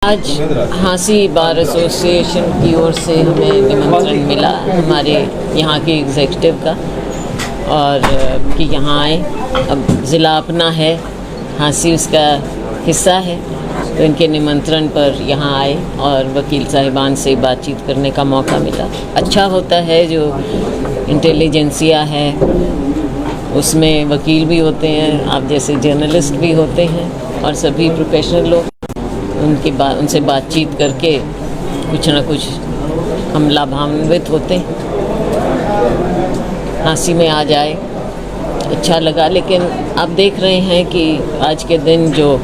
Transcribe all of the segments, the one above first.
आज हाँसी bar association की ओर से हमें निमंत्रण मिला हमारे यहाँ के एग्जीक्यूटिव का और कि यहाँ आए। अब ज़िला अपना है, हाँसी उसका हिस्सा है, तो इनके निमंत्रण पर यहाँ आए और वकील साहिबान से बातचीत करने का मौका मिला। अच्छा होता है, जो इंटेलिजेंसिया है उसमें वकील भी होते हैं, आप जैसे जर्नलिस्ट भी होते हैं और सभी प्रोफेशनल लोग, उनसे बातचीत करके कुछ ना कुछ हम लाभान्वित होते हैं। हाँसी में आ जाए, अच्छा लगा। लेकिन आप देख रहे हैं कि आज के दिन जो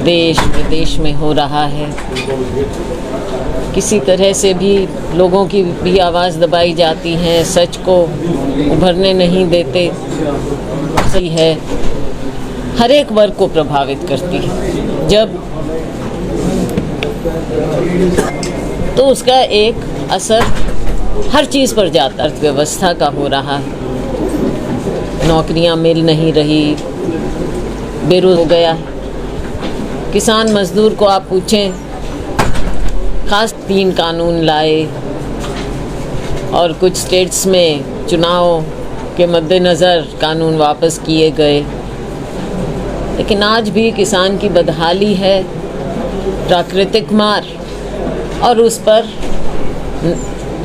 देश विदेश में हो रहा है, किसी तरह से भी लोगों की भी आवाज़ दबाई जाती है, सच को उभरने नहीं देते। सही है, हर एक वर्ग को प्रभावित करती है जब, तो उसका एक असर हर चीज़ पर जाता है। अर्थव्यवस्था का हो रहा है, नौकरियां मिल नहीं रही, बेरोजगार हो गया। किसान मजदूर को आप पूछें, खास 3 कानून लाए और कुछ स्टेट्स में चुनाव के मद्देनज़र कानून वापस किए गए, लेकिन आज भी किसान की बदहाली है, प्राकृतिक मार, और उस पर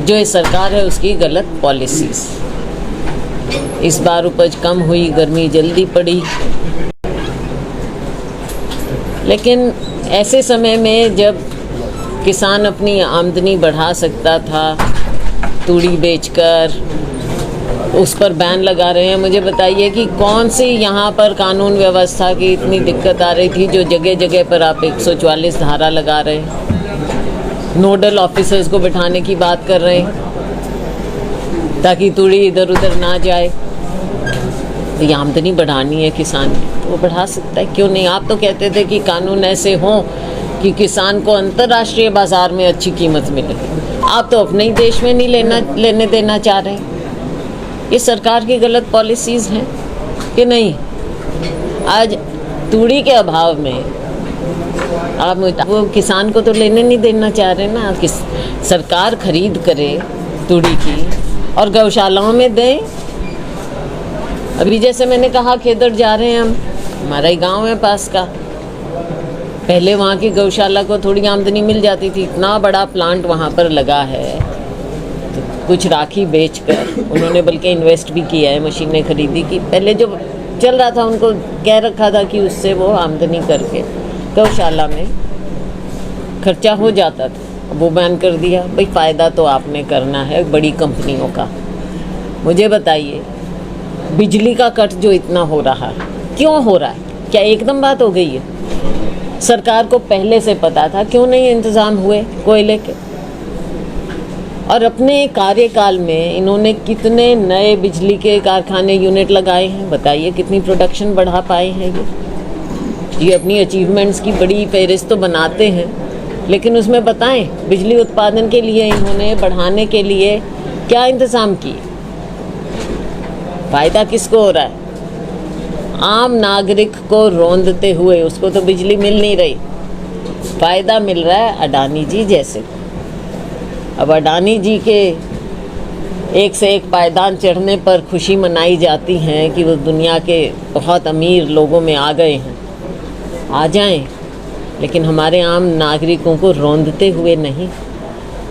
जो ये सरकार है उसकी गलत पॉलिसीज़। इस बार उपज कम हुई, गर्मी जल्दी पड़ी, लेकिन ऐसे समय में जब किसान अपनी आमदनी बढ़ा सकता था तूड़ी बेचकर, उस पर बैन लगा रहे हैं। मुझे बताइए कि कौन सी यहाँ पर कानून व्यवस्था की इतनी दिक्कत आ रही थी जो जगह जगह पर आप 144 धारा लगा रहे हैं, नोडल ऑफिसर्स को बिठाने की बात कर रहे हैं ताकि तूड़ी इधर उधर ना जाए। तो ये आमदनी बढ़ानी है किसान तो वो बढ़ा सकता है, क्यों नहीं। आप तो कहते थे कि कानून ऐसे हों कि किसान को अंतर्राष्ट्रीय बाज़ार में अच्छी कीमत मिले, आप तो अपने ही देश में नहीं लेने देना चाह रहे हैं। ये सरकार की गलत पॉलिसीज़ हैं कि नहीं। आज तूड़ी के अभाव में आप वो किसान को तो लेने नहीं देना चाह रहे ना, कि सरकार खरीद करे तूड़ी की और गौशालाओं में दें। अभी जैसे मैंने कहा, खेदड़ जा रहे हैं हम, हमारा ही गांव है पास का, पहले वहाँ की गौशाला को थोड़ी आमदनी मिल जाती थी, इतना बड़ा प्लांट वहाँ पर लगा है, तो कुछ राखी बेचकर उन्होंने बल्कि इन्वेस्ट भी किया है, मशीनें खरीदी की। पहले जो चल रहा था उनको कह रखा था कि उससे वो आमदनी करके गौशाला में खर्चा हो जाता था, वो बैन कर दिया। भाई फ़ायदा तो आपने करना है बड़ी कंपनियों का। मुझे बताइए, बिजली का कट जो इतना हो रहा है, क्यों हो रहा है? क्या एकदम बात हो गई है? सरकार को पहले से पता था, क्यों नहीं इंतज़ाम हुए कोयले के? और अपने कार्यकाल में इन्होंने कितने नए बिजली के कारखाने, यूनिट लगाए हैं, बताइए कितनी प्रोडक्शन बढ़ा पाए हैं। ये अपनी अचीवमेंट्स की बड़ी फहरिस्त तो बनाते हैं, लेकिन उसमें बताएं बिजली उत्पादन के लिए इन्होंने बढ़ाने के लिए क्या इंतज़ाम किए? फ़ायदा किसको हो रहा है? आम नागरिक को रौंदते हुए, उसको तो बिजली मिल नहीं रही, फ़ायदा मिल रहा है अडानी जी जैसे। अब अडानी जी के एक से एक पायदान चढ़ने पर खुशी मनाई जाती है कि वो दुनिया के बहुत अमीर लोगों में आ गए हैं। आ जाएं, लेकिन हमारे आम नागरिकों को रौंदते हुए नहीं।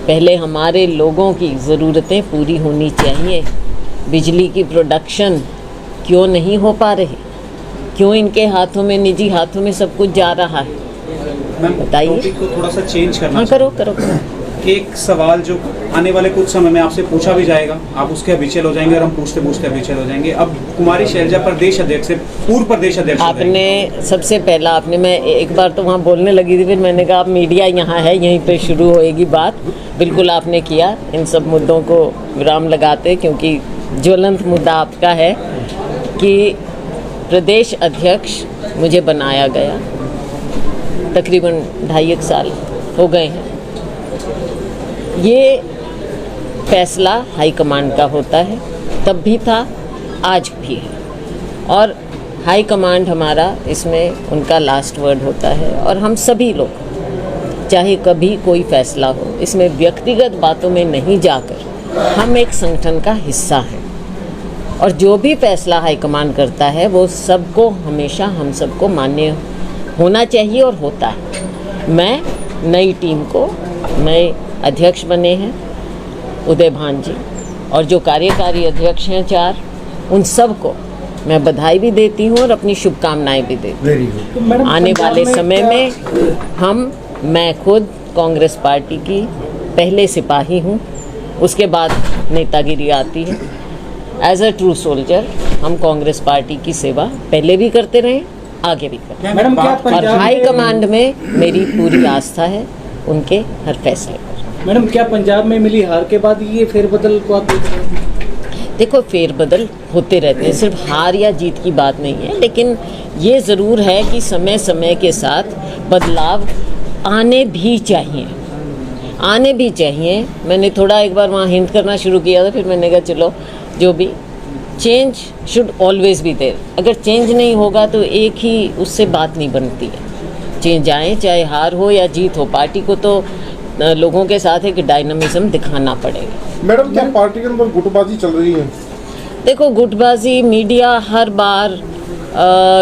पहले हमारे लोगों की ज़रूरतें पूरी होनी चाहिए। बिजली की प्रोडक्शन क्यों नहीं हो पा रही? क्यों इनके हाथों में, निजी हाथों में सब कुछ जा रहा है? बताइए। टॉपिक को थोड़ा सा चेंज करना। हाँ, करो। एक सवाल जो आने वाले कुछ समय में आपसे पूछा भी जाएगा, आप उसके अभिचल हो जाएंगे और हम पूछते पूछते अभिचल हो जाएंगे। अब कुमारी शैलजा प्रदेश अध्यक्ष से पूर्व प्रदेश अध्यक्ष आपने सबसे पहला आपने, मैं एक बार तो वहाँ बोलने लगी थी, फिर मैंने कहा आप मीडिया यहाँ है, यहीं पे शुरू होएगी बात। बिल्कुल आपने किया, इन सब मुद्दों को विराम लगाते, क्योंकि ज्वलंत मुद्दा आपका है कि प्रदेश अध्यक्ष मुझे बनाया गया, तकरीबन 2.5 साल हो गए हैं। ये फैसला हाईकमांड का होता है, तब भी था, आज भी है, और हाई कमांड हमारा इसमें उनका लास्ट वर्ड होता है। और हम सभी लोग चाहे कभी कोई फैसला हो, इसमें व्यक्तिगत बातों में नहीं जाकर हम एक संगठन का हिस्सा हैं और जो भी फैसला हाईकमान करता है वो सबको हमेशा हम सबको मान्य होना चाहिए और होता है। मैं नई टीम को नए अध्यक्ष बने हैं उदय भान जी और जो कार्यकारी अध्यक्ष हैं 4, उन सबको मैं बधाई भी देती हूँ और अपनी शुभकामनाएं भी देती हूँ। आने वाले समय में मैं खुद कांग्रेस पार्टी की पहले सिपाही हूँ, उसके बाद नेतागिरी आती है। एज अ ट्रू सोल्जर हम कांग्रेस पार्टी की सेवा पहले भी करते रहे, आगे भी करें। मैडम क्या और पंजाब हाई कमांड में मेरी पूरी आस्था है उनके हर फैसले पर। मैडम क्या पंजाब में मिली हार के बाद ये फेरबदल को आप देख रहे हैं? देखो, फेरबदल होते रहते हैं, सिर्फ हार या जीत की बात नहीं है, लेकिन ये ज़रूर है कि समय समय के साथ बदलाव आने भी चाहिए। मैंने थोड़ा एक बार वहाँ हिंट करना शुरू किया था, फिर मैंने कहा चलो जो भी change should always be there. अगर चेंज नहीं होगा तो एक ही उससे बात नहीं बनती है। चेंज आए चाहे हार हो या जीत हो, पार्टी को तो लोगों के साथ एक डायनामिज्म दिखाना पड़ेगा। मैडम क्या पार्टी के अंदर गुटबाजी चल रही है? देखो, गुटबाजी मीडिया हर बार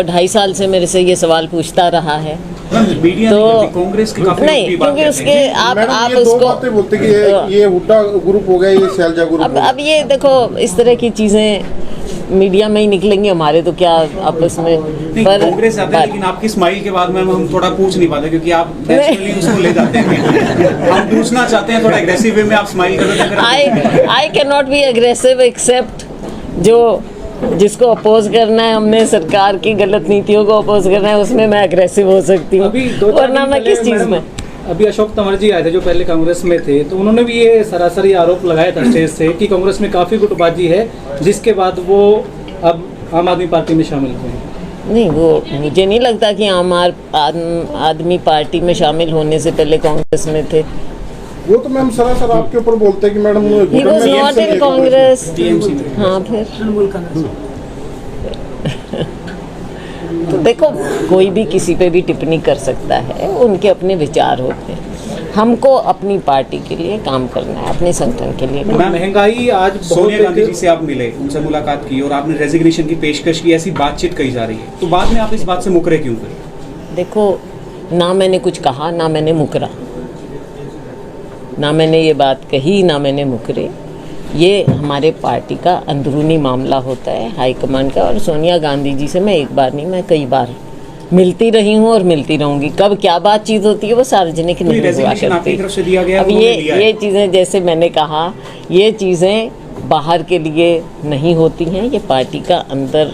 2.5 साल से मेरे से ये सवाल पूछता रहा है। मीडिया तो कांग्रेस के काफी नहीं, लोग बात क्योंकि कहते उसके हैं। आप ये दो उसको बातें बोलते कि ये हुड्डा ग्रुप हो गया, ये शैलजा ग्रुप हो गया। अब ये देखो, इस तरह की चीज़ें मीडिया में ही निकलेंगी, हमारे तो क्या आपस में। नहीं, कांग्रेस जाते हैं, लेकिन आपकी स्माइल के बाद में हम थोड़ा पूछ नहीं पाते क्योंकि आप नेचुरली उसको ले जाते हैं। हम पूछना चाहते हैं थोड़ा एग्रेसिव वे में, आप स्माइल करो। I can not be aggressive except जो जिसको अपोज करना है, हमने सरकार की गलत नीतियों को अपोज करना है, उसमें मैं एग्रेसिव हो सकती हूँ, वरना मैं किस चीज़ में। अभी अशोक तंवर जी आए थे जो पहले कांग्रेस में थे, तो उन्होंने भी ये सरासरी आरोप लगाया था स्टेज से कि कांग्रेस में काफ़ी गुटबाजी है, जिसके बाद वो अब आम आदमी पार्टी में शामिल हुए हैं। नहीं, वो मुझे नहीं लगता कि आम आदमी पार्टी में शामिल होने से पहले कांग्रेस में थे। वो तो मैम सरासर आपके ऊपर बोलते हैं कि madam he was not in Congress. TMC में। हाँ, फिर तो देखो, कोई भी किसी पे भी टिप्पणी कर सकता है, उनके अपने विचार होते हैं। हमको अपनी पार्टी के लिए काम करना है, अपने संगठन के लिए। महंगाई आज सोनिया गांधी जी से आप मिले, उनसे मुलाकात की और आपने रेजिग्नेशन की पेशकश की, ऐसी बातचीत कही जा रही है, तो बाद में आप इस बात से मुकरे क्यों करें? देखो, ना मैंने कुछ कहा, ना मैंने मुकरा, ना मैंने ये बात कही, ना मैंने मुकरे। ये हमारे पार्टी का अंदरूनी मामला होता है, हाईकमान का। और सोनिया गांधी जी से मैं एक बार नहीं, मैं कई बार मिलती रही हूँ और मिलती रहूँगी। कब क्या बातचीत होती है वो सार्वजनिक नहीं हुआ करती। अब ये चीज़ें, जैसे मैंने कहा, ये चीज़ें बाहर के लिए नहीं होती हैं, ये पार्टी का अंदर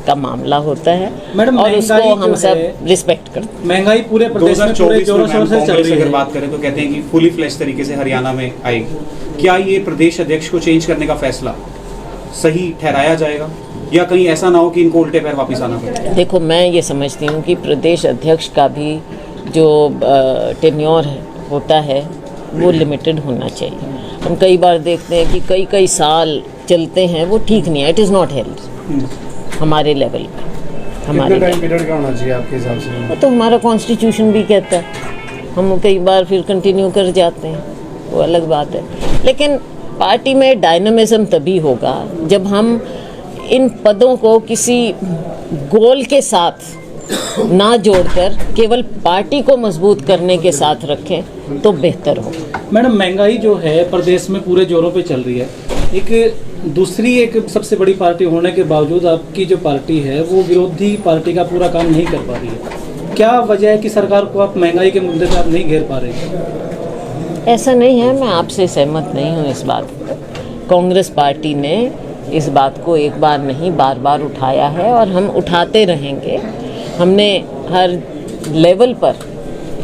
का मामला होता है और उसको हम सब रिस्पेक्ट करते हैं। महंगाई पूरे प्रदेश में पूरे जोरों शोरों से चल रही है। अगर बात करें तो कहते हैं कि फुली फ्लैश तरीके से हरियाणा में आएगी। क्या ये प्रदेश अध्यक्ष को चेंज करने का फैसला सही ठहराया जाएगा या कहीं ऐसा ना हो कि इनको उल्टे पैर वापस आना पड़े? देखो, मैं ये समझती हूँ कि प्रदेश अध्यक्ष का भी जो टेन्योर होता है वो लिमिटेड होना चाहिए। हम कई बार देखते हैं कि कई साल चलते हैं, वो ठीक नहीं है। इट इज़ नॉट हेल्ड हमारे लेवल पे। हमारे टाइम पीरियड क्या होना चाहिए आपके हिसाब से? तो हमारा कॉन्स्टिट्यूशन भी कहता है, हम कई बार फिर कंटिन्यू कर जाते हैं, वो अलग बात है। लेकिन पार्टी में डायनामिज्म तभी होगा जब हम इन पदों को किसी गोल के साथ ना जोड़कर केवल पार्टी को मजबूत करने के साथ रखें तो बेहतर हो। मैडम, महंगाई जो है प्रदेश में पूरे जोरों पे चल रही है। एक सबसे बड़ी पार्टी होने के बावजूद आपकी जो पार्टी है वो विरोधी पार्टी का पूरा काम नहीं कर पा रही है। क्या वजह है कि सरकार को आप महंगाई के मुद्दे पे आप नहीं घेर पा रहे? ऐसा नहीं है, मैं आपसे सहमत नहीं हूँ इस बात पर। कांग्रेस पार्टी ने इस बात को एक बार नहीं बार बार उठाया है और हम उठाते रहेंगे। हमने हर लेवल पर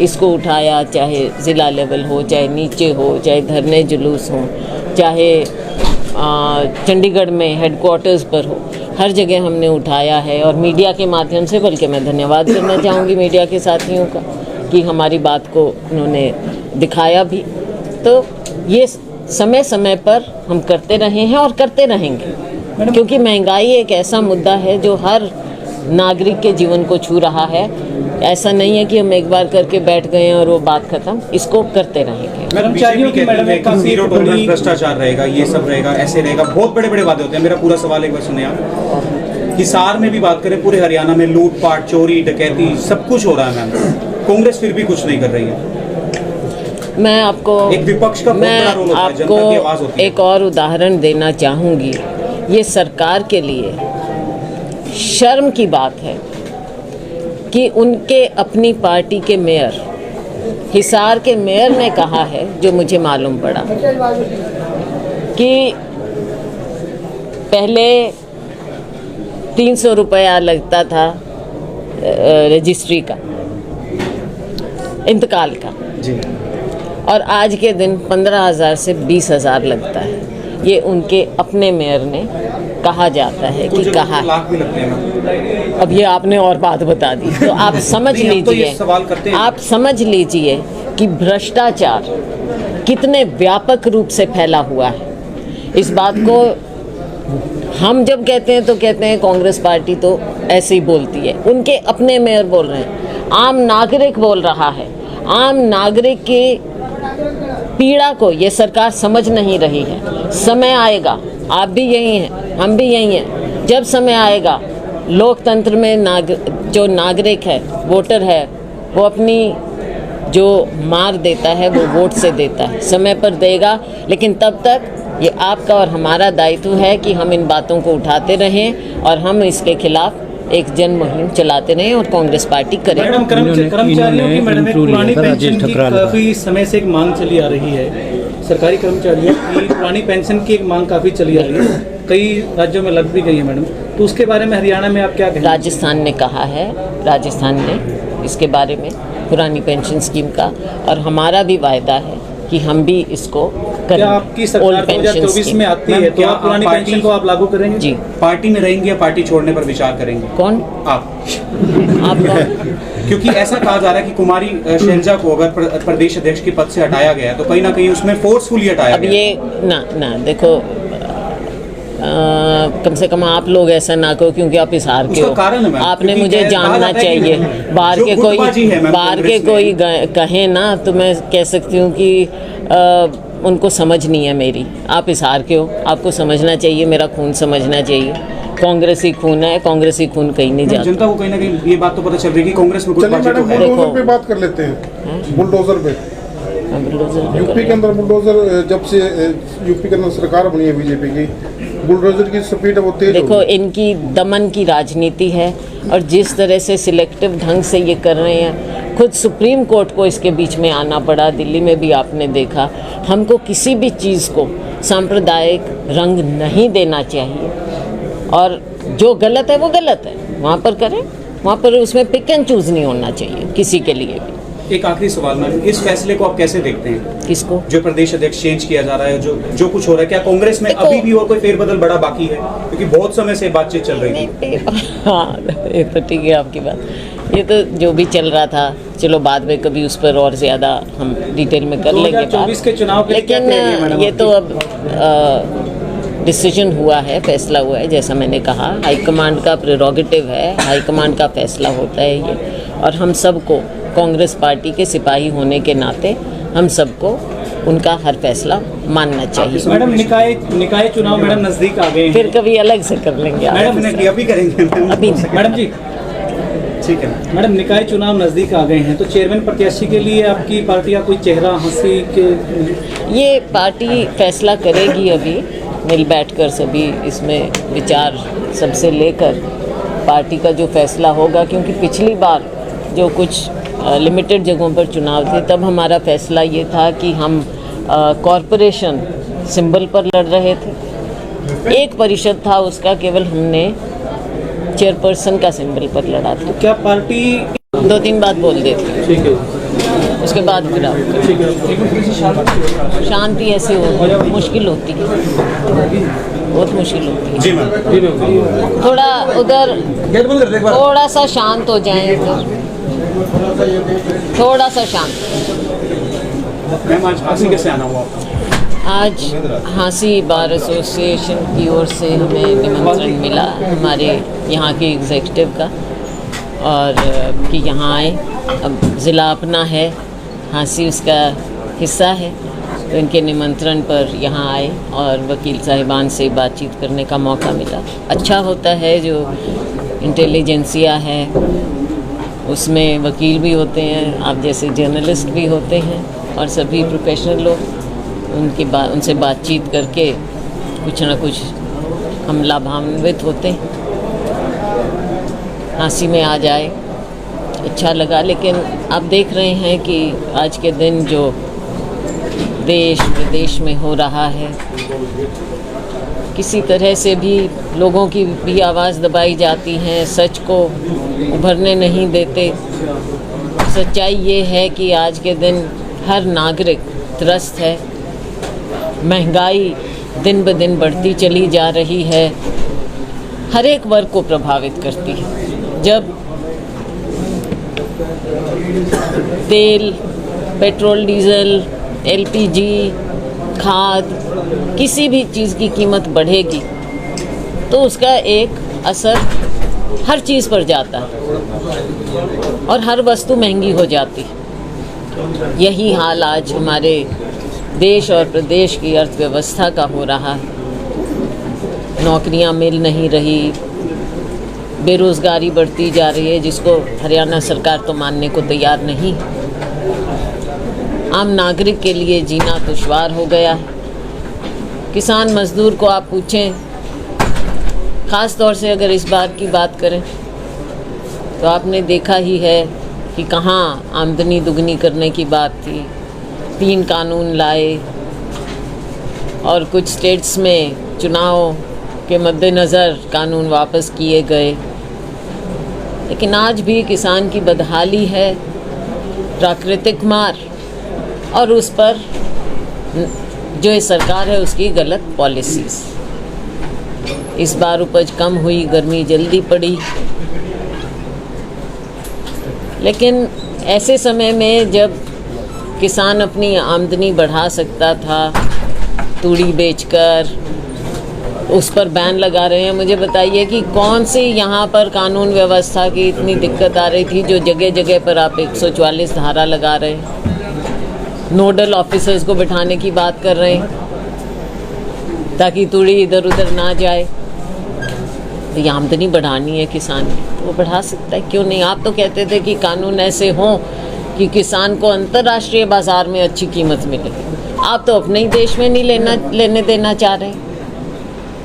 इसको उठाया, चाहे ज़िला लेवल हो, चाहे नीचे हो, चाहे धरने जुलूस हो, चाहे चंडीगढ़ में हेडक्वार्टर्स पर हो, हर जगह हमने उठाया है। और मीडिया के माध्यम से, बल्कि मैं धन्यवाद करना चाहूँगी मीडिया के साथियों का कि हमारी बात को उन्होंने दिखाया भी। तो ये समय समय पर हम करते रहे हैं और करते रहेंगे, क्योंकि महंगाई एक ऐसा मुद्दा है जो हर नागरिक के जीवन को छू रहा है। ऐसा नहीं है कि हम एक बार करके बैठ गए हैं और वो बात खत्म, इसको करते रहेंगे। कर्मचारियों की मैडम एक काफी जीरो टॉलरेंस बड़ी भ्रष्टाचार रहेगा, ये सब रहेगा, ऐसे रहेगा, बहुत बड़े बड़े वादे होते हैं। मेरा पूरा सवाल एक बार सुने आप। हिसार में भी बात करें, पूरे हरियाणा में लूटपाट, चोरी, डकैती सब कुछ हो रहा है मैम, कांग्रेस फिर भी कुछ नहीं कर रही है। मैं आपको एक विपक्ष का बहुत बड़ा रोल होता है, जनता की आवाज होती है। एक और उदाहरण देना चाहूँगी। ये सरकार के लिए शर्म की बात है कि उनके अपनी पार्टी के मेयर, हिसार के मेयर ने कहा है, जो मुझे मालूम पड़ा, कि पहले 300 रुपया लगता था रजिस्ट्री का, इंतकाल का, जी। और आज के दिन 15,000 से 20,000 लगता है। ये उनके अपने मेयर ने कहा जाता है कि कहा है। लाख भी लगते हैं। अब ये आपने और बात बता दी, तो आप समझ नहीं, हम तो ये लीजिए, सवाल करते हैं। आप समझ लीजिए कि भ्रष्टाचार कितने व्यापक रूप से फैला हुआ है। इस बात को हम जब कहते हैं तो कहते हैं कांग्रेस पार्टी तो ऐसे ही बोलती है, उनके अपने मेयर बोल रहे हैं, आम नागरिक बोल रहा है। आम नागरिक की पीड़ा को ये सरकार समझ नहीं रही है। समय आएगा, आप भी यही हैं, हम भी यही हैं, जब समय आएगा लोकतंत्र में जो नागरिक है, वोटर है, वो अपनी जो मार देता है वो वोट से देता है, समय पर देगा। लेकिन तब तक ये आपका और हमारा दायित्व है कि हम इन बातों को उठाते रहें और हम इसके खिलाफ एक जन मुहिम चलाते रहें और कांग्रेस पार्टी करे। मैडम कर्मचारियों की मैडम एक पुरानी पेंशन की काफी समय से एक मांग चली आ रही है। सरकारी कर्मचारियों की पुरानी पेंशन की एक मांग काफी चली आ रही है, कई राज्यों में लग भी गई है मैडम, तो उसके बारे में हरियाणा में आप क्या कहेंगे? राजस्थान ने कहा है, राजस्थान ने इसके बारे में पुरानी पेंशन स्कीम का, और हमारा भी वायदा है कि हम भी इसको करें। क्या आपकी सरकार 2024 में आती है तो आप पुरानी पेंशन को आप लागू करेंगे? जी। पार्टी में रहेंगे या पार्टी छोड़ने पर विचार करेंगे? कौन? आप कौन? क्योंकि ऐसा कहा जा रहा है कि कुमारी शैलजा को अगर प्रदेश अध्यक्ष के पद से हटाया गया तो कहीं ना कहीं उसमें फोर्सफुली हटाया अब गया। ये ना देखो, कम से कम आप लोग ऐसा ना कहो क्योंकि आप हिसार के हो। कारण है आपने मुझे जानना चाहिए। बाहर के कोई कहे ना तो मैं कह सकती हूँ कि उनको समझ नहीं है मेरी। आप हिसार के हो, आपको समझना चाहिए, मेरा खून समझना चाहिए। कांग्रेसी खून है, कांग्रेसी खून कहीं नहीं जाता। जनता को कहीं ना कहीं ये बात तो पता चल रही है कि कांग्रेस में कुछ चलिए मैडम, बुलडोजर पे बात कर लेते हैं। बुलडोजर पे यूपी के अंदर बुलडोजर, जब से यूपी के अंदर सरकार बनी है बीजेपी की, बुलडोजर की स्पीड है वो तेज। देखो, इनकी दमन की राजनीति है और जिस तरह से सिलेक्टिव ढंग से ये कर रहे हैं, खुद सुप्रीम कोर्ट को इसके बीच में आना पड़ा। दिल्ली में भी आपने देखा। हमको किसी भी चीज़ को सांप्रदायिक रंग नहीं देना चाहिए और जो गलत है वो गलत है, वहाँ पर करें, वहाँ पर उसमें पिक एंड चूज नहीं होना चाहिए किसी के लिए भी। एक आखिरी सवाल मैम, इस फैसले को आप कैसे देखते हैं? किसको? जो प्रदेश अध्यक्ष चेंज किया जा रहा है, जो कुछ हो रहा है, क्या कांग्रेस में अभी भी और कोई फेरबदल बड़ा बाकी है? क्योंकि बहुत समय से बातचीत चल रही थी। हाँ, ये तो ठीक है आपकी बात। ये तो जो भी चल रहा था, चलो बाद में कभी उस पर और ज़्यादा हम डिटेल में कर लेंगे बात। 2024 के चुनाव के लिए क्या लेकिन कहेंगे मैडम? ये तो अब डिसीजन हुआ है, फैसला हुआ है। जैसा मैंने कहा, हाईकमांड का प्रेरोगेटिव है, हाईकमांड का फैसला होता है ये, और हम सबको कांग्रेस पार्टी के सिपाही होने के नाते हम सबको उनका हर फैसला मानना चाहिए। मैडम, निकाय चुनाव मैडम नजदीक आ गए हैं। फिर कभी अलग से कर लेंगे मैडम, अभी करेंगे अभी मैडम जी, ठीक है मैडम, निकाय चुनाव नजदीक आ गए हैं तो चेयरमैन प्रत्याशी के लिए आपकी पार्टी का कोई चेहरा हंसी के? ये पार्टी फैसला करेगी, अभी मिल बैठकर सभी इसमें विचार सबसे लेकर पार्टी का जो फैसला होगा। क्योंकि पिछली बार जो कुछ लिमिटेड जगहों पर चुनाव थे, तब हमारा फैसला ये था कि हम कॉरपोरेशन सिंबल पर लड़ रहे थे। एक परिषद था, उसका केवल हमने चेयरपर्सन का सिंबल पर लड़ा था। क्या पार्टी 2-3 बात बोल देती, ठीक है, उसके बाद फिर शांति ऐसे हो मुश्किल होती है, बहुत मुश्किल होती है। जी मैम, थोड़ा उधर थोड़ा सा शांत हो जाए, थोड़ा सा शांत। मैम, आज हाँसी कैसे आना हुआ? आज हाँसी बार एसोसिएशन की ओर से हमें निमंत्रण मिला, हमारे यहाँ के एग्जीक्यूटिव का, और कि यहाँ आए। अब ज़िला अपना है, हाँसी उसका हिस्सा है, तो इनके निमंत्रण पर यहाँ आए और वकील साहिबान से बातचीत करने का मौका मिला। अच्छा होता है, जो इंटेलिजेंसिया है उसमें वकील भी होते हैं, आप जैसे जर्नलिस्ट भी होते हैं, और सभी प्रोफेशनल लोग उनसे बातचीत करके कुछ ना कुछ हम लाभान्वित होते हैं। हाँसी में आ जाए, अच्छा लगा। लेकिन आप देख रहे हैं कि आज के दिन जो देश विदेश में हो रहा है, किसी तरह से भी लोगों की भी आवाज़ दबाई जाती है, सच को उभरने नहीं देते। सच्चाई ये है कि आज के दिन हर नागरिक त्रस्त है, महंगाई दिन ब दिन बढ़ती चली जा रही है, हर एक वर्ग को प्रभावित करती है। जब तेल, पेट्रोल, डीजल, एलपीजी, खाद, किसी भी चीज़ की कीमत बढ़ेगी तो उसका एक असर हर चीज़ पर जाता है और हर वस्तु महंगी हो जाती है। यही हाल आज हमारे देश और प्रदेश की अर्थव्यवस्था का हो रहा है। नौकरियां मिल नहीं रही, बेरोज़गारी बढ़ती जा रही है, जिसको हरियाणा सरकार तो मानने को तैयार नहीं। आम नागरिक के लिए जीना दुश्वार हो गया है। किसान मजदूर को आप पूछें, ख़ास तौर से अगर इस बार की बात करें तो आपने देखा ही है कि कहाँ आमदनी दुगनी करने की बात थी। 3 कानून लाए और कुछ स्टेट्स में चुनाव के मद्देनज़र कानून वापस किए गए, लेकिन आज भी किसान की बदहाली है, प्राकृतिक मार, और उस पर जो ये सरकार है उसकी गलत पॉलिसीज़। इस बार उपज कम हुई, गर्मी जल्दी पड़ी, लेकिन ऐसे समय में जब किसान अपनी आमदनी बढ़ा सकता था तूड़ी बेचकर, उस पर बैन लगा रहे हैं। मुझे बताइए कि कौन सी यहाँ पर कानून व्यवस्था की इतनी दिक्कत आ रही थी जो जगह जगह पर आप 144 धारा लगा रहे हैं, नोडल ऑफिसर्स को बिठाने की बात कर रहे हैं ताकि तूड़ी इधर उधर ना जाए। तो ये आमदनी बढ़ानी है किसान की, तो वो बढ़ा सकता है, क्यों नहीं। आप तो कहते थे कि कानून ऐसे हों कि किसान को अंतर्राष्ट्रीय बाज़ार में अच्छी कीमत मिले। आप तो अपने ही देश में नहीं लेने देना चाह रहे।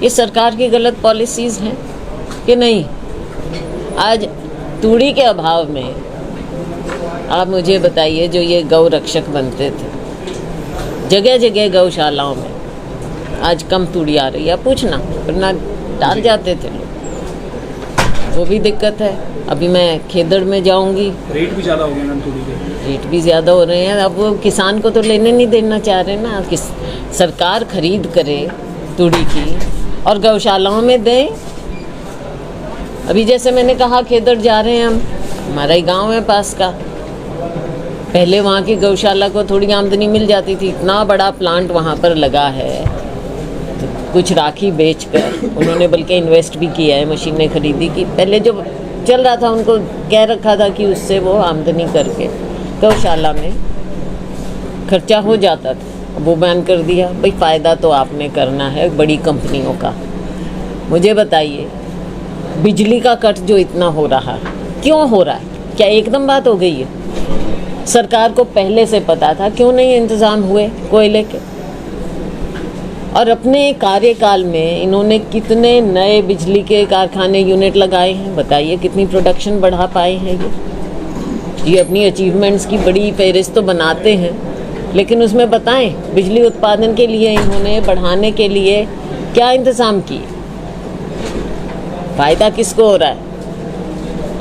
ये सरकार की गलत पॉलिसीज़ हैं कि नहीं। आज तूड़ी के अभाव में आप मुझे बताइए, जो ये गौ रक्षक बनते थे जगह जगह गौशालाओं में, आज कम तूड़ी आ रही है। पूछना, वरना डाल जाते थे लोग, वो भी दिक्कत है। अभी मैं खेदड़ में जाऊंगी, रेट भी ज़्यादा हो गए ना तूड़ी के, रेट भी ज़्यादा हो रहे हैं। अब वो किसान को तो लेने नहीं देना चाह रहे ना। किस सरकार खरीद करे तूड़ी की और गौशालाओं में दें। अभी जैसे मैंने कहा, खेदड़ जा रहे हैं हम, हमारा ही गांव है पास का। पहले वहाँ की गौशाला को थोड़ी आमदनी मिल जाती थी, इतना बड़ा प्लांट वहाँ पर लगा है, तो कुछ राखी बेचकर उन्होंने बल्कि इन्वेस्ट भी किया है, मशीनें खरीदी की। पहले जो चल रहा था उनको कह रखा था कि उससे वो आमदनी करके गौशाला में खर्चा हो जाता था, वो बैन कर दिया। भाई फ़ायदा तो आपने करना है बड़ी कंपनियों का। मुझे बताइए, बिजली का कट जो इतना हो रहा है, क्यों हो रहा है? क्या एकदम बात हो गई है? सरकार को पहले से पता था, क्यों नहीं इंतज़ाम हुए कोयले के? और अपने कार्यकाल में इन्होंने कितने नए बिजली के कारखाने, यूनिट लगाए हैं? बताइए कितनी प्रोडक्शन बढ़ा पाए हैं ये अपनी अचीवमेंट्स की बड़ी फहरिस्त तो बनाते हैं, लेकिन उसमें बताएं बिजली उत्पादन के लिए इन्होंने बढ़ाने के लिए क्या इंतज़ाम किए? फ़ायदा किसको हो रहा है?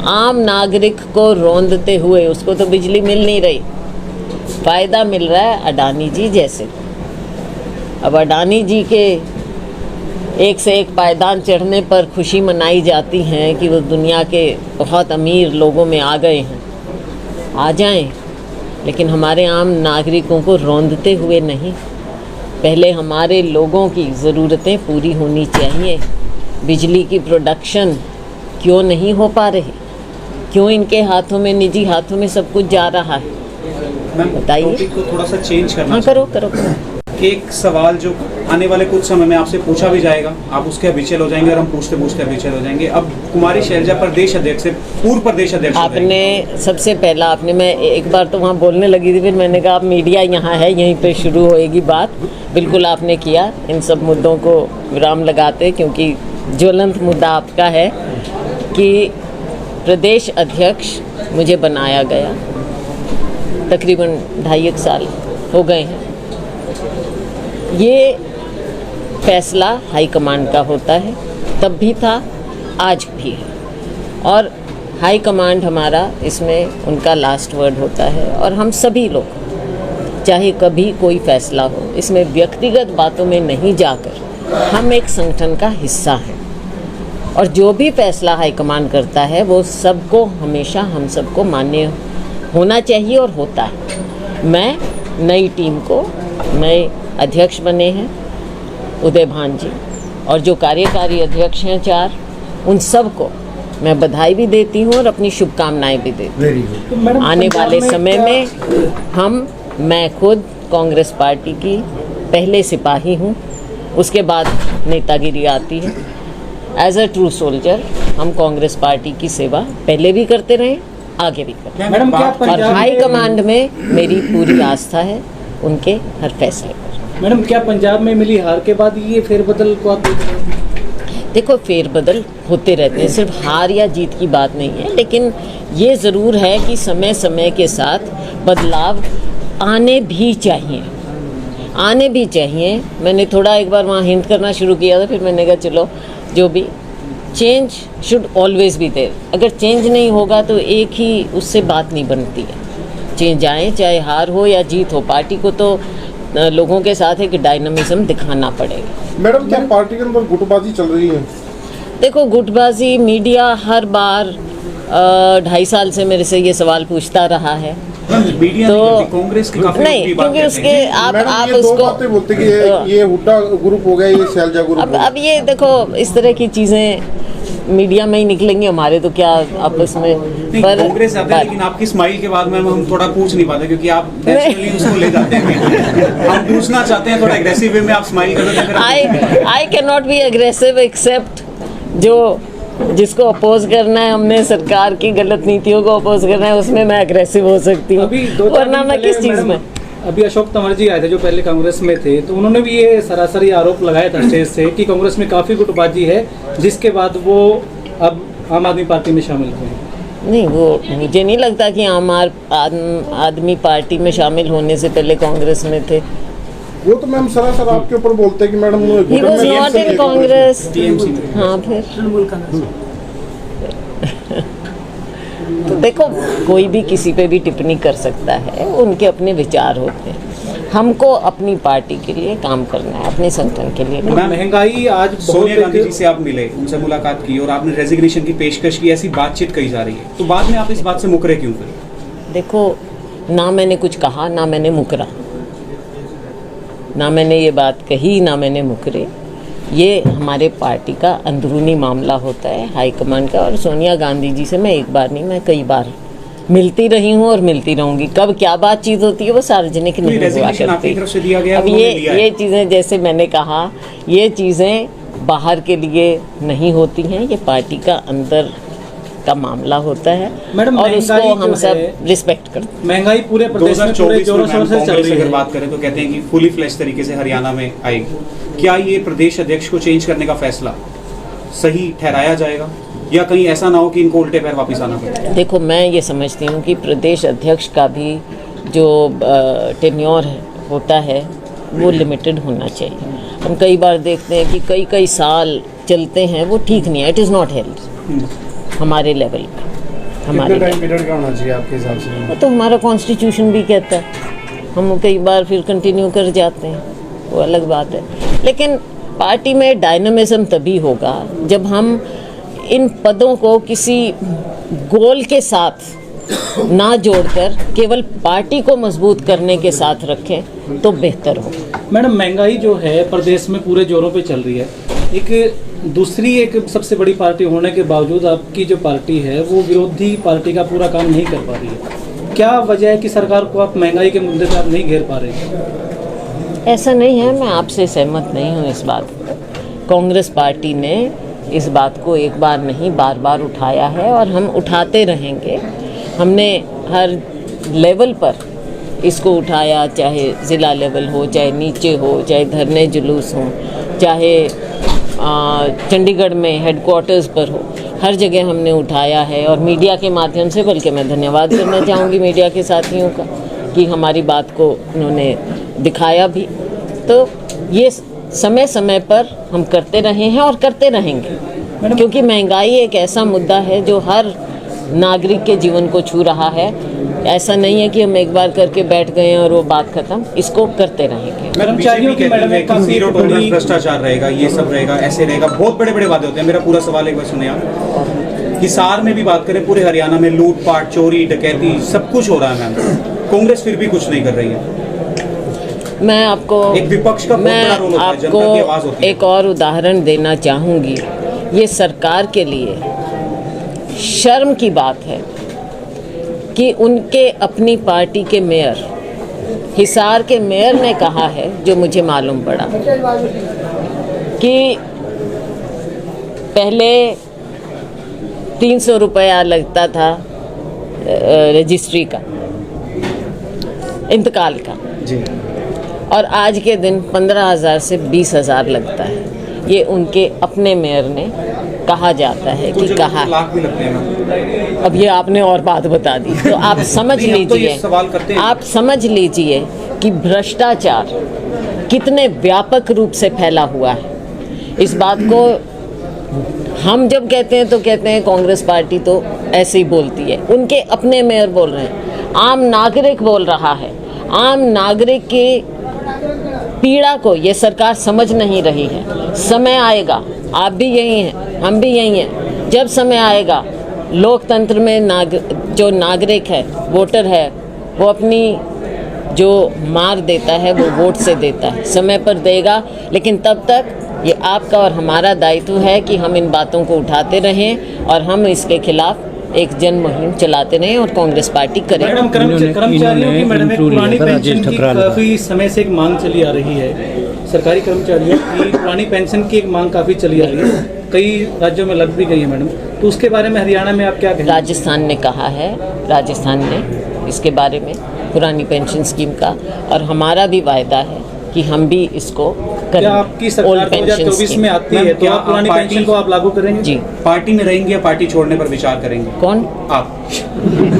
आम नागरिक को रौंदते हुए, उसको तो बिजली मिल नहीं रही, फ़ायदा मिल रहा है अडानी जी जैसे। अब अडानी जी के एक से एक पायदान चढ़ने पर खुशी मनाई जाती है कि वो दुनिया के बहुत अमीर लोगों में आ गए हैं। आ जाएं, लेकिन हमारे आम नागरिकों को रौंदते हुए नहीं। पहले हमारे लोगों की ज़रूरतें पूरी होनी चाहिए। बिजली की प्रोडक्शन क्यों नहीं हो पा रही? क्यों इनके हाथों में, निजी हाथों में सब कुछ जा रहा है? मैम बताइए। टॉपिक को थोड़ा सा चेंज करना हाँ, करो करो। एक सवाल जो आने वाले कुछ समय में आपसे पूछा भी जाएगा, आप उसके अभिचल हो जाएंगे और हम पूछते पूछते अभिचल हो जाएंगे। अब कुमारी शैलजा प्रदेश अध्यक्ष से पूर्व प्रदेश अध्यक्ष हो जाएंगी। आपने सबसे पहला आपने, मैं एक बार तो वहाँ बोलने लगी थी, फिर मैंने कहा आप मीडिया यहाँ है, यहीं पे शुरू होएगी बात। बिल्कुल आपने किया, इन सब मुद्दों को विराम लगाते, क्योंकि ज्वलंत मुद्दा आपका है कि प्रदेश अध्यक्ष मुझे बनाया गया, तकरीबन 2.5 साल हो गए हैं। ये फैसला हाईकमांड का होता है, तब भी था, आज भी है, और हाईकमांड हमारा इसमें उनका लास्ट वर्ड होता है। और हम सभी लोग, चाहे कभी कोई फैसला हो, इसमें व्यक्तिगत बातों में नहीं जाकर हम एक संगठन का हिस्सा हैं, और जो भी फैसला हाईकमांड करता है वो सबको, हमेशा हम सबको मान्य होना चाहिए और होता है। मैं नई टीम को, नए अध्यक्ष बने हैं उदय भान जी, और जो कार्यकारी अध्यक्ष हैं 4, उन सबको मैं बधाई भी देती हूँ और अपनी शुभकामनाएं भी देती हूँ। तो मैडम, आने पंजाब वाले में समय क्या- में मैं खुद कांग्रेस पार्टी की पहले सिपाही हूँ, उसके बाद नेतागिरी आती है। एज अ ट्रू सोल्जर हम कांग्रेस पार्टी की सेवा पहले भी करते रहे, आगे भी करें, मैडम, क्या और पंजाब में- हाई कमांड में मेरी पूरी आस्था है उनके हर फैसले पर। मैडम, क्या पंजाब में मिली हार के बाद ये फेरबदल को आप देख रहे हैं? देखो, फेरबदल होते रहते हैं, सिर्फ हार या जीत की बात नहीं है, लेकिन ये ज़रूर है कि समय समय के साथ बदलाव आने भी चाहिए, आने भी चाहिए। मैंने थोड़ा एक बार वहाँ हिंट करना शुरू किया था, फिर मैंने कहा चलो जो भी, change should always be there. अगर चेंज नहीं होगा तो एक ही उससे बात नहीं बनती है। चेंज आए, चाहे हार हो या जीत हो, पार्टी को तो लोगों के साथ एक डायनामिज्म दिखाना पड़ेगा। मैडम, क्या पार्टी के अंदर गुटबाजी चल रही है? देखो, गुटबाजी मीडिया हर बार 2.5 साल से मेरे से ये सवाल पूछता रहा है, मीडिया तो नहीं करती, कांग्रेस की काफी नहीं, लोग बात क्योंकि कहते हैं। उसके आप मैडम, ये दो उसको बातें बोलते कि ये हुड्डा ग्रुप हो गया, ये शैलजा ग्रुप हो गया। अब ये देखो, इस तरह की चीज़ें मीडिया में ही निकलेंगी, हमारे तो क्या आपस में। नहीं, कांग्रेस आते हैं, लेकिन आपकी स्माइल के बाद में हम थोड़ा पूछ नहीं पाते, क्योंकि आप नेचुरली उसको ले जाते हैं। हम पूछना चाहते हैं थोड़ा एग्रेसिव वे में, आप स्माइल कर देते हैं। I can not be aggressive except जो जिसको अपोज करना है, हमने सरकार की गलत नीतियों को अपोज करना है, उसमें मैं एग्रेसिव हो सकती हूँ, अभी 2-4 वरना दिन मैं पहले किस चीज़ मैडम, में। अभी अशोक तंवर जी आए थे जो पहले कांग्रेस में थे, तो उन्होंने भी ये सरासर आरोप लगाया था स्टेज से कि कांग्रेस में काफ़ी गुटबाजी है, जिसके बाद वो अब आम आदमी पार्टी में शामिल हुए। नहीं, वो मुझे नहीं लगता कि आम आदमी पार्टी में शामिल होने से पहले कांग्रेस में थे। वो तो मैम सरासर आपके ऊपर बोलते हैं कि madam he was not in Congress. TMC में। हाँ, फिर तो देखो, कोई भी किसी पे भी टिप्पणी कर सकता है, उनके अपने विचार होते हैं। हमको अपनी पार्टी के लिए काम करना है, अपने संगठन के लिए। मैम, महंगाई आज सोनिया गांधी जी से आप मिले, उनसे मुलाकात की और आपने रेजिग्नेशन की पेशकश की, ऐसी बातचीत कही जा रही है, तो बाद में आप इस बात से मुकरे क्यों फिर? देखो, ना मैंने कुछ कहा, ना मैंने मुकरा, ना मैंने ये बात कही, ना मैंने मुकरे। ये हमारे पार्टी का अंदरूनी मामला होता है, हाईकमांड का। और सोनिया गांधी जी से मैं एक बार नहीं, मैं कई बार मिलती रही हूँ और मिलती रहूंगी। कब क्या बातचीत होती है वो सार्वजनिक नहीं हुआ रेजिग्नेशन आपकी तरफ से करती। दिया गया, अब उन्होंने लिया है। ये चीज़ें, जैसे मैंने कहा, ये चीज़ें बाहर के लिए नहीं होती हैं, ये पार्टी का अंदर का मामला होता है, मैडम, और उसको महंगाई हम जो सब है, रिस्पेक्ट करते हैं। महंगाई पूरे प्रदेश में पूरे 2024 जोरों में शोरों से चल कांग्रेस रही अगर है। बात करें तो कहते हैं कि फुली फ्लैश तरीके से हरियाणा में आएगी। क्या ये प्रदेश अध्यक्ष को चेंज करने का फैसला सही ठहराया जाएगा, या कहीं ऐसा ना हो कि इनको उल्टे पैर वापस आना पड़े? देखो, मैं ये समझती हूँ कि प्रदेश अध्यक्ष का भी जो टेन्योर होता है वो लिमिटेड होना चाहिए। हम कई बार देखते हैं कि कई साल चलते हैं, वो ठीक नहीं है, इट इज़ नॉट हेल्थ हमारे लेवल पे। हमारे टाइम पीरियड का होना चाहिए आपके हिसाब से? वो तो हमारा कॉन्स्टिट्यूशन भी कहता है, हम कई बार फिर कंटिन्यू कर जाते हैं, वो अलग बात है। लेकिन पार्टी में डायनामिज्म तभी होगा जब हम इन पदों को किसी गोल के साथ ना जोड़कर केवल पार्टी को मजबूत करने के साथ रखें तो बेहतर हो। मैडम, महंगाई जो है प्रदेश में पूरे जोरों पे चल रही है। एक दूसरी एक सबसे बड़ी पार्टी होने के बावजूद आपकी जो पार्टी है वो विरोधी पार्टी का पूरा काम नहीं कर पा रही है। क्या वजह है कि सरकार को आप महंगाई के मुद्दे पर आप नहीं घेर पा रहे? ऐसा नहीं है, मैं आपसे सहमत नहीं हूँ इस बात पर। कांग्रेस पार्टी ने इस बात को एक बार नहीं बार बार उठाया है और हम उठाते रहेंगे। हमने हर लेवल पर इसको उठाया, चाहे ज़िला लेवल हो, चाहे नीचे हो, चाहे धरने जुलूस हो, चाहे चंडीगढ़ में हेडक्वार्टर्स पर हो, हर जगह हमने उठाया है। और मीडिया के माध्यम से, बल्कि मैं धन्यवाद करना चाहूँगी मीडिया के साथियों का कि हमारी बात को उन्होंने दिखाया भी। तो ये समय समय पर हम करते रहे हैं और करते रहेंगे, क्योंकि महंगाई एक ऐसा मुद्दा है जो हर नागरिक के जीवन को छू रहा है। ऐसा नहीं है कि हम एक बार करके बैठ गए हैं और वो बात खत्म, इसको करते रहेंगे। कर्मचारियों की मैडम एक काफी जीरो टॉलरेंस भ्रष्टाचार रहेगा, ये सब रहेगा, ऐसे रहेगा, बहुत बड़े बड़े वादे होते हैं। मेरा पूरा सवाल एक बार सुने आप। हिसार में भी बात करें, पूरे हरियाणा में लूटपाट, चोरी, डकैती सब कुछ हो रहा है मैम, कांग्रेस फिर भी कुछ नहीं कर रही है। मैं आपको एक विपक्ष का बहुत बड़ा रोल होता है, जनता की आवाज होती है। एक और उदाहरण देना चाहूँगी। ये सरकार के लिए शर्म की बात है कि उनके अपनी पार्टी के मेयर, हिसार के मेयर ने कहा है, जो मुझे मालूम पड़ा, कि पहले 300 रुपया लगता था रजिस्ट्री का, इंतकाल का जी, और आज के दिन 15,000 से 20,000 लगता है। ये उनके अपने मेयर ने कहा जाता है कि कहा। लाख भी लगते हैं। अब ये आपने और बात बता दी, तो आप समझ लीजिए, आप समझ लीजिए कि भ्रष्टाचार कितने व्यापक रूप से फैला हुआ है। इस बात को हम जब कहते हैं तो कहते हैं कांग्रेस पार्टी तो ऐसे ही बोलती है, उनके अपने मेयर बोल रहे हैं, आम नागरिक बोल रहा है। आम नागरिक की पीड़ा को ये सरकार समझ नहीं रही है। समय आएगा, आप भी यही हैं, हम भी यही हैं, जब समय आएगा लोकतंत्र में जो नागरिक है, वोटर है, वो अपनी जो मार देता है वो वोट से देता है, समय पर देगा। लेकिन तब तक ये आपका और हमारा दायित्व है कि हम इन बातों को उठाते रहें और हम इसके खिलाफ एक जन मुहिम चलाते रहें और कांग्रेस पार्टी करे। मैडम, कर्मचारियों की मैडम एक पुरानी पेंशन की काफी समय से एक मांग चली आ रही है। सरकारी कर्मचारियों की पुरानी पेंशन की एक मांग काफी चली आ रही है, कई राज्यों में लग भी गई है मैडम, तो उसके बारे में हरियाणा में आप क्या कहेंगे? राजस्थान ने कहा है, राजस्थान ने इसके बारे में पुरानी पेंशन स्कीम का, और हमारा भी वायदा है कि हम भी इसको करें। क्या आपकी सरकार 2024 में आती है तो आप पुरानी पेंशन को आप लागू करेंगे? जी। पार्टी में रहेंगे या पार्टी छोड़ने पर विचार करेंगे? कौन? आप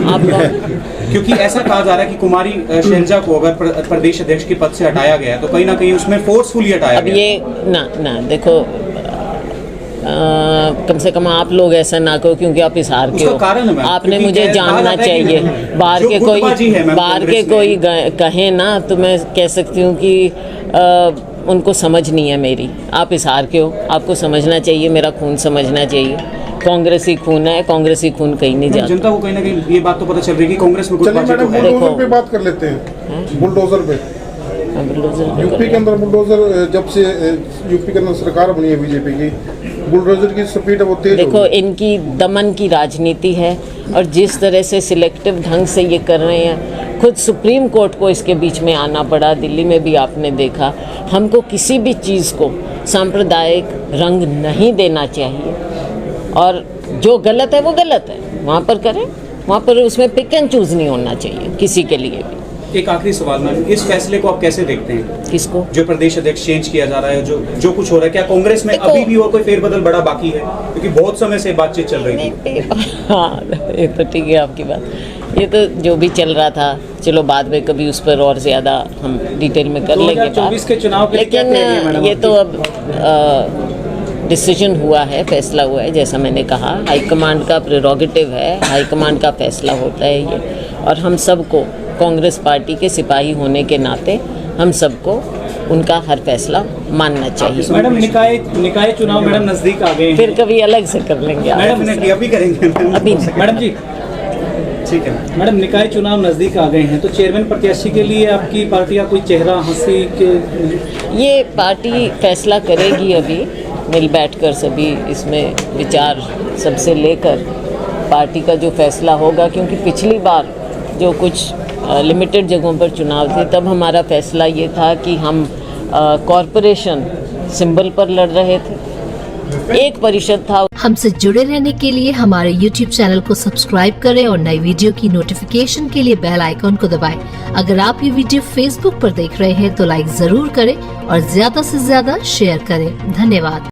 कौन? क्योंकि ऐसा कहा जा रहा है कि कुमारी शैलजा को अगर प्रदेश अध्यक्ष के पद से हटाया गया तो कहीं ना कहीं उसमें फोर्सफुली हटाया अब गया। ये ना देखो, कम से कम आप लोग ऐसा ना कहो, क्योंकि आप हिसार के हो। आपने मुझे जानना चाहिए। बाहर के कोई कहे ना तो मैं कह सकती हूँ कि उनको समझ नहीं है मेरी। आप हिसार के हो, आपको समझना चाहिए, मेरा खून समझना चाहिए। कांग्रेसी खून है, कांग्रेसी खून कहीं नहीं जाता। जनता को कहीं ना कहीं ये बात तो पता चल रही है कि कांग्रेस में कुछ बुलडोजर पे बात कर लेते हैं। बुलडोजर पे यूपी के अंदर बुलडोजर, जब से यूपी के अंदर सरकार बनी है बीजेपी की, बुलडोजर की स्पीड वो तेज। देखो, इनकी दमन की राजनीति है और जिस तरह से सिलेक्टिव ढंग से ये कर रहे हैं, खुद सुप्रीम कोर्ट को इसके बीच में आना पड़ा। दिल्ली में भी आपने देखा। हमको किसी भी चीज़ को सांप्रदायिक रंग नहीं देना चाहिए और जो गलत है वो गलत है, वहाँ पर करें, वहाँ पर उसमें पिक एंड चूज नहीं होना चाहिए किसी के लिए भी। एक आखिरी सवाल मैम, इस फैसले को आप कैसे देखते हैं? किसको? जो प्रदेश अध्यक्ष चेंज किया जा रहा है, जो कुछ हो रहा है, क्या कांग्रेस में अभी भी और कोई फेरबदल बड़ा बाकी है? क्योंकि बहुत समय से बातचीत चल रही थी। हाँ, ये तो ठीक है आपकी बात। ये तो जो भी चल रहा था, चलो बाद में कभी उस पर और ज़्यादा हम डिटेल में कर लेंगे बात। 2024 के चुनाव के लिए लेकिन ये तो अब डिसीजन हुआ है, फैसला हुआ है। जैसा मैंने कहा, हाईकमांड का प्रेरोगेटिव है, हाईकमांड का फैसला होता है ये, और हम सबको कांग्रेस पार्टी के सिपाही होने के नाते हम सबको उनका हर फैसला मानना चाहिए। मैडम, निकाय चुनाव मैडम नजदीक आ गए हैं, फिर कभी अलग से कर लेंगे मैडम। अभी करेंगे अभी मैडम जी, ठीक है मैडम। निकाय चुनाव नजदीक आ गए हैं तो चेयरमैन प्रत्याशी के लिए आपकी पार्टी का कोई चेहरा हंसी के? ये पार्टी फैसला करेगी अभी मिल बैठकर सभी इसमें विचार सबसे लेकर पार्टी का जो फैसला होगा, क्योंकि पिछली बार जो कुछ लिमिटेड जगहों पर चुनाव थे तब हमारा फैसला ये था कि हम कॉरपोरेशन सिंबल पर लड़ रहे थे, 1% था। हमसे जुड़े रहने के लिए हमारे YouTube चैनल को सब्सक्राइब करें और नई वीडियो की नोटिफिकेशन के लिए बेल आइकॉन को दबाएं। अगर आप ये वीडियो Facebook पर देख रहे हैं तो लाइक जरूर करें और ज्यादा से ज्यादा शेयर करें। धन्यवाद।